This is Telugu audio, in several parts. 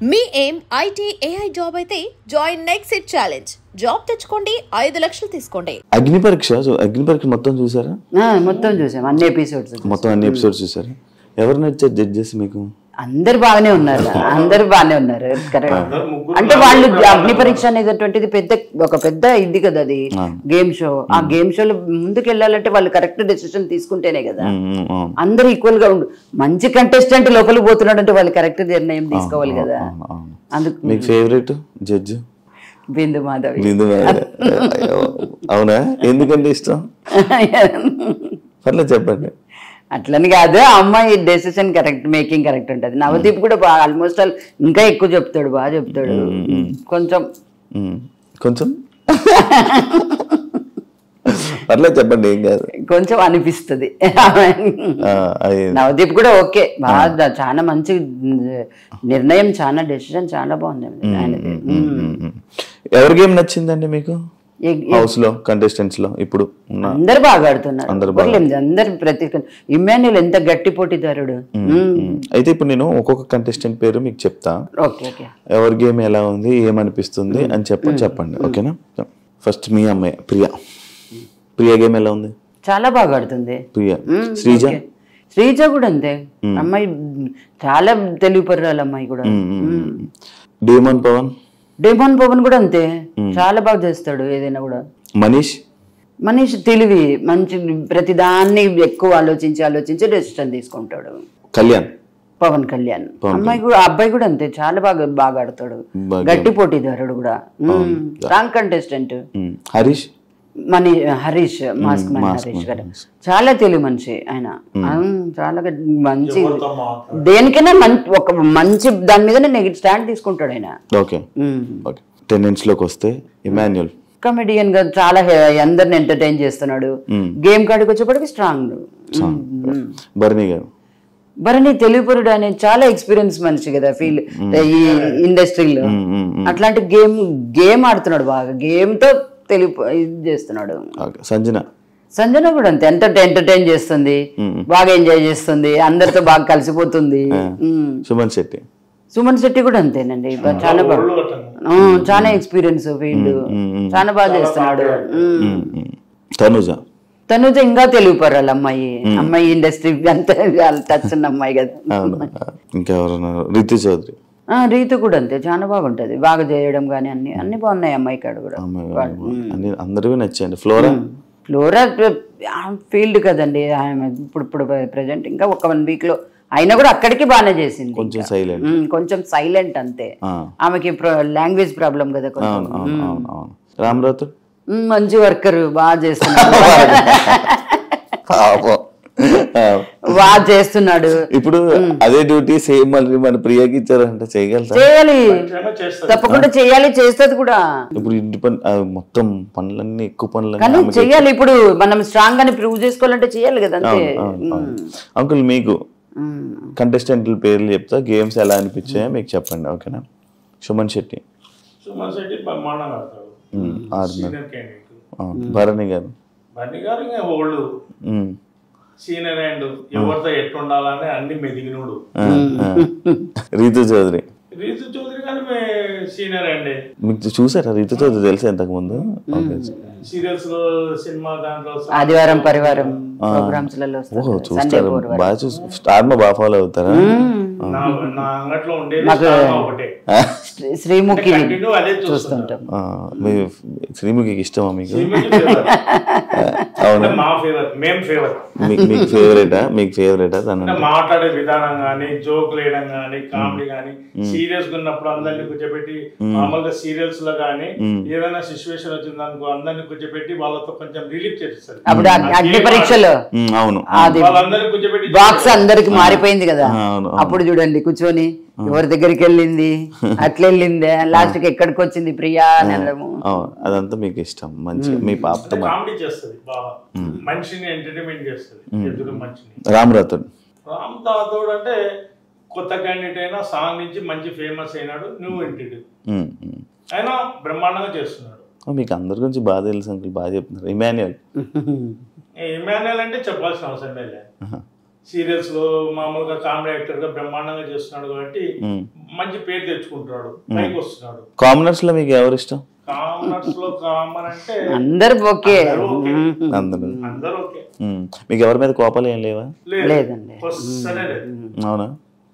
మీ ఏం ఐటీ ఏఐ జాబ్ అయితే join next it challenge. Job తెచ్చుకోండి, 5 లక్షలు తీసుకోండి. అగ్ని పరీక్ష మొత్తం చూసారా? మొత్తం చూసాం, అన్ని ఎపిసోడ్స్ మొత్తం అన్ని ఎపిసోడ్స్ చూసారా? ఎవరు నచ్చారు జడ్జెస్ మీకు? అందరు బాగానే ఉన్నారు, కరెక్ట్. అంటే వాళ్ళు అగ్ని పరీక్ష అనేటువంటిది ఒక పెద్ద ఇది కదా, అది గేమ్ షో. ఆ గేమ్ షోలో ముందుకు వెళ్ళాలంటే వాళ్ళు కరెక్ట్ డెసిషన్ తీసుకుంటేనే కదా. అందరు ఈక్వల్ గా ఉండు. మంచి కంటెస్టెంట్ లోపలికి పోతున్నాడు అంటే వాళ్ళు కరెక్ట్ నిర్ణయం తీసుకోవాలి కదా. అందుకు మీకు ఫేవరెట్ జడ్జ్ బిందు మాధవి. అవునా? ఎందుకంటే ఇష్టం? పర్లేదు చెప్పండి. అట్లని కాదు, అమ్మాయి డెసిషన్ కరెక్ట్, మేకింగ్ కరెక్ట్ ఉంటుంది. నవదీప్ కూడా బాగా ఆల్మోస్ట్ ఇంకా ఎక్కువ చెప్తాడు, బాగా చెప్తాడు. కొంచెం పర్లేదు చెప్పండి, ఏం కాదు. కొంచెం అనిపిస్తుంది. నవదీప్ కూడా ఓకే, బాగా చాలా మంచి నిర్ణయం, చాలా డెసిషన్ చాలా బాగుంది ఆయనది. ఎవరి గేమ్ నచ్చిందండి మీకు హౌస్ లో కంటెస్టెంట్స్ లో? ఇప్పుడు అందరు బాగా ఆడుతున్నారు, అందరు ప్రతి ఇమ్మాన్యుల్ ఎంత గట్టి పోటీదారుడు. అయితే ఇప్పుడు నేను ఒక్కొక్క కంటెస్టెంట్ పేరు మీకు చెప్తా, ఓకే ఎవరి గేమ్ ఎలా ఉంది, ఏమనిపిస్తుంది అని చెప్పండి, ఓకేనా? ఫస్ట్ మీ అమ్మాయి ప్రియా గేమ్ ఎలా ఉంది? చాలా బాగా ఆడుతుంది ప్రియా. శ్రీజ కూడా అంతే, అమ్మాయి చాలా తెలివిపర్రాలు అమ్మాయి కూడా. డేమోన్ పవన్ కూడా అంతే, చాలా బాగా చేస్తాడు ఏదైనా కూడా. మనీష్ తెలివి, మంచి ప్రతిదాన్ని ఎక్కువ ఆలోచించి డెసిషన్ తీసుకుంటాడు. పవన్ కళ్యాణ్ అమ్మాయి కూడా, అబ్బాయి కూడా అంతే, చాలా బాగా ఆడతాడు, గట్టి పోటీదారుడు కూడా, strong contestant. Harish mask Harish గారు చాలా తెలివి మనిషి ఆయన, చాలా మంచి, దేనికైనా ఒక మంచి దాని మీద స్టాండ్ తీసుకుంటాడు ఆయన. లోకి వస్తే ఇమాన్యుల్ కమెడియన్ గా చాలా అందరిని ఎంటర్టైన్ చేస్తున్నాడు. గేమ్ కాడికి వచ్చేప్పటికి స్ట్రాంగ్. భరణి తెలివిపరుడు అనే చాలా ఎక్స్పీరియన్స్ మనిషి కదా ఫీల్ ఈ ఇండస్ట్రీలో. అట్లాంటి గేమ్ ఆడుతున్నాడు బాగా, గేమ్ తో ఇది చేస్తున్నాడు. సంజన కూడా అంతే, ఎంటర్టైన్ చేస్తుంది, బాగా ఎంజాయ్ చేస్తుంది, అందరితో బాగా కలిసిపోతుంది. సుమన్ శెట్టి కూడా అంతేనండి, చాలా బాగా, చాలా ఎక్స్పీరియన్స్ ఫీల్డ్, చాలా బాగా చేస్తున్నాడు. తనుజ ఇంకా తెలివిపరాలి అమ్మాయి ఇండస్ట్రీ అంతా టచ్ ఉన్న అమ్మాయి కదా. రీతు కూడా అంతే, చాలా బాగుంటది, బాగా చేయడం గానీ అన్ని బాగున్నాయి అమ్మాయి కాడ కూడా. అందరికీ నచ్చాయండి. ఫ్లోరా ఫీల్డ్ కదండి ఇప్పుడు ప్రెసెంట్, ఇంకా ఒక 1 వీక్ లో అయినా కూడా అక్కడికి బాగానే చేసింది. కొంచెం సైలెంట్ అంతే, ఆమెకి లాంగ్వేజ్ ప్రాబ్లం కదా కొంచెం. మంచి వర్కర్, బాగా చేస్తున్నాడు, బాగా చేస్తున్నాడు. ఇప్పుడు అదే డ్యూటీ సేమ్ మళ్ళీ మన ప్రియాకి ఇచ్చారంటే చేయాలి, తప్పకుండా చేయాలి, చేస్తుంది కూడా. ఇప్పుడు ఇంటి పని మొత్తం పనులన్నీ, ఎక్కువ పనులు కానీ చెయ్యాలి. ఇప్పుడు మనం స్ట్రాంగ్ అని ప్రూవ్ చేసుకోవాలంటే చేయాలి కదా అంతే. అంకుల్ మీకు కంటెస్టెంట్ల పేర్లు చెప్తా, గేమ్స్ ఎలా అనిపించాయో మీకు చెప్పండి, ఓకేనా? సుమన్ శెట్టి భరణి గారు సీనియర్ అండ్ ఎవరితో ఎట్లుండాలని అన్ని మెదిగినోడు. రీతు చౌదరి కానీ సీనియర్ అండి. మీకు చూసారా రీతు చౌదరి? తెలుసా ఇంతకు ముందు? సీరియల్స్ లో, సినిమా దాంట్లో, ఆదివారం పరివారం ప్రోగ్రామ్స్ లలో చూస్తారు, బాగా స్టార్ మా బాగా ఫాలో అవుతారా? నా అంగట్లో ఉండేది ఒకటే, శ్రీముఖి చూస్తుంటాం. శ్రీముఖికి ఇష్టమా మీకు? మీకు ఫేవరెటా మాట్లాడే విధానం గానీ, జోక్ వేయడం గానీ, కామెడీ గానీ, సీరియస్ గా ఉన్నప్పుడు అందరినీ కూర్చోబెట్టి, మామూలుగా సీరియల్స్ లో గానీ ఏదైనా సిచ్యువేషన్ వచ్చింది అనుకో, అందరినీ కూర్చోబెట్టి వాళ్ళతో కొంచెం రిలీఫ్ చేస్తారు. అప్పుడు అగ్ని పరీక్షలో వాళ్ళందరినీ కూర్చోబెట్టి బాక్స్ అందరికి మారిపోయింది కదా, అప్పుడు చూడండి కూర్చొని ఎవరి దగ్గరికి వెళ్ళింది, అట్లా వెళ్ళిందే, లాస్ట్ కి ఎక్కడికి వచ్చింది ప్రియా అనడము, అదంతా మీకు ఇష్టం. మంచిగా మీ పాపతో కామెడీ చేస్తుంది, బాగా మనిషిని ఎంటర్టైన్మెంట్ చేస్తుంది. ఎదురు మనిషిని రామ్ రాథోడ్ అంటే కొత్త క్యాండిడేట్ అయినా, సాంగ్ నుంచి మంచి ఫేమస్ అయినాడు, న్యూ ఎంటిటీ అయినా బ్రహ్మాండంగా చేస్తున్నాడు. మీకు అందరి గురించి బాగా తెలుసు అంకుల్, బాగా చెప్తున్నారు. ఇమాన్యుల్ అంటే చెప్పాల్సిన అవసరం లేదు. సీరియల్స్ లో మామూలుగా కామెడీ యాక్టర్ గా బ్రహ్మాండంగా చేస్తున్నాడు కాబట్టి మంచి పేరు తెచ్చుకుంటున్నాడు, పైకి వస్తున్నాడు. కామనర్స్ లో మీకు ఎవరు ఇష్టం? కామనర్స్ లో కామన్ అంటే అందరు ఓకే, అందరూ అందరూ ఓకే. మీకు ఎవరి మీద కోపాలు ఏం లేవా? లేదండి. క్వశ్చనే లేదు. అవునా?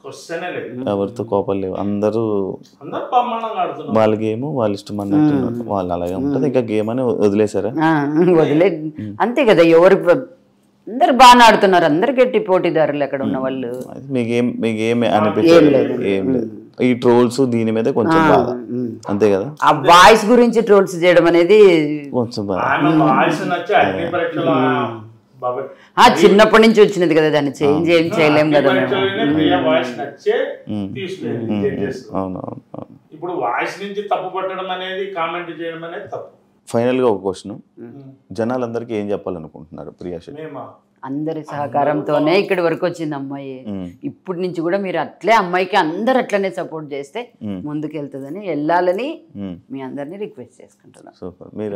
క్వశ్చనే లేదు. ఎవరితో కోపాలు లేవు, అందరూ అందరూ బ్రహ్మాండంగా ఆడుతున్నారు. వాళ్ళ గేమ్ వాళ్ళ ఇష్టం అన్నట్టు వాళ్ళు అలాగే ఉంటుంది. ఇంకా గేమ్ అని వదిలేసారా? వదిలే అంతే కదా. ఎవరు అందరు బాగా ఆడుతున్నారు, అందరు గట్టి పోటీదారులు అక్కడ ఉన్న వాళ్ళు. మీకేం అనిపించలేదు? ఏం లేదు. ఈ ట్రోల్స్ దీని మీద కొంచెం బాధ, అంతే కదా. ఆ వాయిస్ గురించి ట్రోల్స్ చేయడం అనేది కొంచెం బాధ. చిన్నప్పటి నుంచి వచ్చినది కదా, దాన్ని చేంజ్ ఏం చేయలేం కదా. అవునవును. ఇప్పుడు వాయిస్ నుంచి తప్పు పట్టడం అనేది, కామెంట్ చేయడం అనేది తప్పు. ఫైనల్ గా ఒక క్వశ్చన్, జనాలందరికీ ఏం చెప్పాలనుకుంటున్నారు ప్రియా శెట్టి? అందరి సహకారంతోనే ఇక్కడి వరకు వచ్చింది అమ్మాయి. ఇప్పటి నుంచి కూడా మీరు అట్లే అమ్మాయికి అందరు అట్లనే సపోర్ట్ చేస్తే ముందుకు వెళ్తుందని, వెళ్ళాలని మీ అందరినీ రిక్వెస్ట్ చేసుకుంటున్నాను. సూపర్. మీరు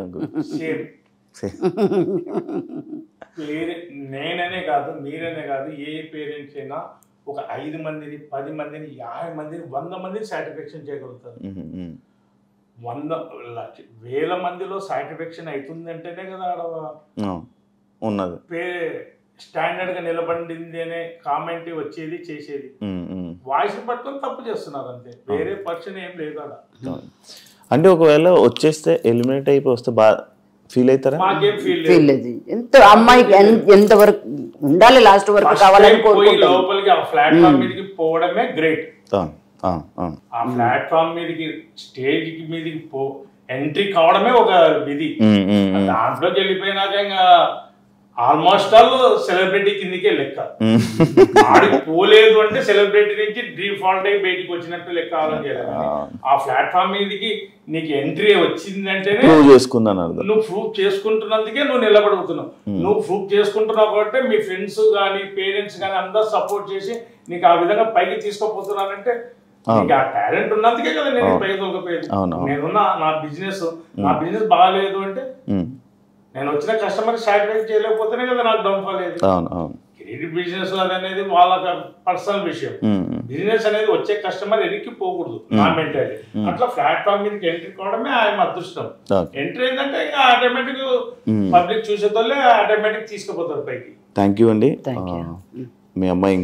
నేననే కాదు, మీరనే కాదు, ఏ పేరెంట్స్ అయినా ఒక 5 మందిని 10 మందిని 50 మందిని 100 మందిని సాటిస్ఫాక్షన్ చేయగలుగుతారు. 100,000 మందిలో సాటిస్ఫాక్షన్ అవుతుందంటేనే కదా ఆడ ఉన్నది స్టాండర్డ్ గా నిలబడింది అనే కామెంట్ వచ్చేది, చేసేది. వాయిస్ పట్టుకొని తప్పు చేస్తున్నారు అంతే, వేరే పర్సన్ ఏం లేదు ఆడ. అంటే ఒకవేళ వచ్చేస్తే ఎలిమినేట్ అయిపోయి వస్తే బాగా ఫీల్ అవుతారా? మాకేం ఫీల్ లేదు. ఎంత అమ్మాయికి ఎంత వరకు ఉండాలి, లాస్ట్ వరకు కావాలని లోపలికి ఆ ప్లాట్ఫామ్ మీదకి పోవడమే గ్రేట్. ఆ ప్లాట్ఫామ్ మీదకి, స్టేజ్ మీదకి ఎంట్రీ కావడమే ఒక విధి. దాంట్లోకి వెళ్ళిపోయినాక ఇంకా ఆల్మోస్ట్ ఆల్ సెలబ్రిటీ కిందకే లెక్క. ఆడికి పోలేదు అంటే సెలబ్రిటీ నుంచి డిఫాల్ట్ అయి బయటికి వచ్చినట్టు లెక్క ఆలోచించాలి. ఆ ప్లాట్ఫామ్ మీదకి నీకు ఎంట్రీ వచ్చిందంటేనే నువ్వు ప్రూవ్ చేసుకుంటున్నందుకే నువ్వు నిలబడుతున్నావు. నువ్వు ప్రూవ్ చేసుకుంటున్నావు కాబట్టి మీ ఫ్రెండ్స్ కానీ పేరెంట్స్ కానీ అందరూ సపోర్ట్ చేసి నీకు ఆ విధంగా పైకి తీసుకోపోతున్నానంటే నీకు ఆ టాలెంట్ ఉన్నందుకే కదా నేను పైకి తోకపోయేది. నేనున్నా నా బిజినెస్ బాగాలేదు అంటే నేను వచ్చిన కస్టమర్ సాటిస్ఫై చేయలేకపోతేనే కదా నాకు డౌన్ఫాల్ లేదు. క్రెడిట్ బిజినెస్ అనేది వాళ్ళ పర్సనల్ విషయం. బిజినెస్ అనేది వచ్చే కస్టమర్ ఎన్నికి పోకూడదు, నా మెంటాలిటీ. అట్లా ప్లాట్ఫామ్ మీదకి ఎంట్రీ కావడమే ఆయన అదృష్టం. ఎంట్రీ ఏంటంటే ఇంకా ఆటోమేటిక్ పబ్లిక్ చూసేతోళ్ళే ఆటోమేటిక్ తీసుకుపోతారు పైకి. థ్యాంక్ యూ అండి. మీ అమ్మాయి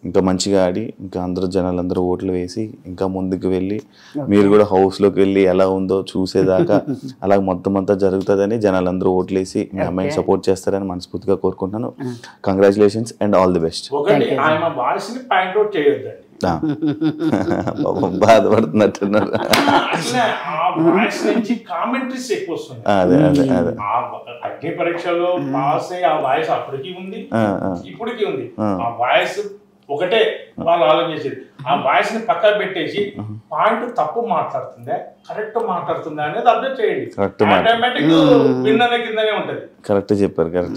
ఇంకా మంచిగా ఆడి, ఇంకా అందరూ జనాలందరూ ఓట్లు వేసి ఇంకా ముందుకు వెళ్ళి, మీరు కూడా హౌస్లోకి వెళ్ళి ఎలా ఉందో చూసేదాకా అలా మొత్తం అంతా జరుగుతుందని జనాలందరూ ఓట్లు వేసి మీ అమ్మాయిని సపోర్ట్ చేస్తారని మనస్ఫూర్తిగా కోరుకుంటున్నాను. Congratulations and all the best. బాధపడుతున్నట్టున్నారు. అదే అదే అదే అగ్ని పరీక్షలో పాస్ అయ్యి ఆ వాయిస్ అప్పటికి ఉంది, ఇప్పటికీ ఉంది. ఆ వాయిస్ ఒకటే వాళ్ళు ఆలోచించేది. ఆ వాయిస్ ని పక్కన పెట్టేసి పాయింట్ తప్పు మాట్లాడుతుందా కరెక్ట్ మాట్లాడుతుందా అనేది అబ్జర్వ్ చేయండి. ఆటోమేటిక్ కిందనే ఉంటది. కరెక్ట్ చెప్పారు. కరెక్ట్.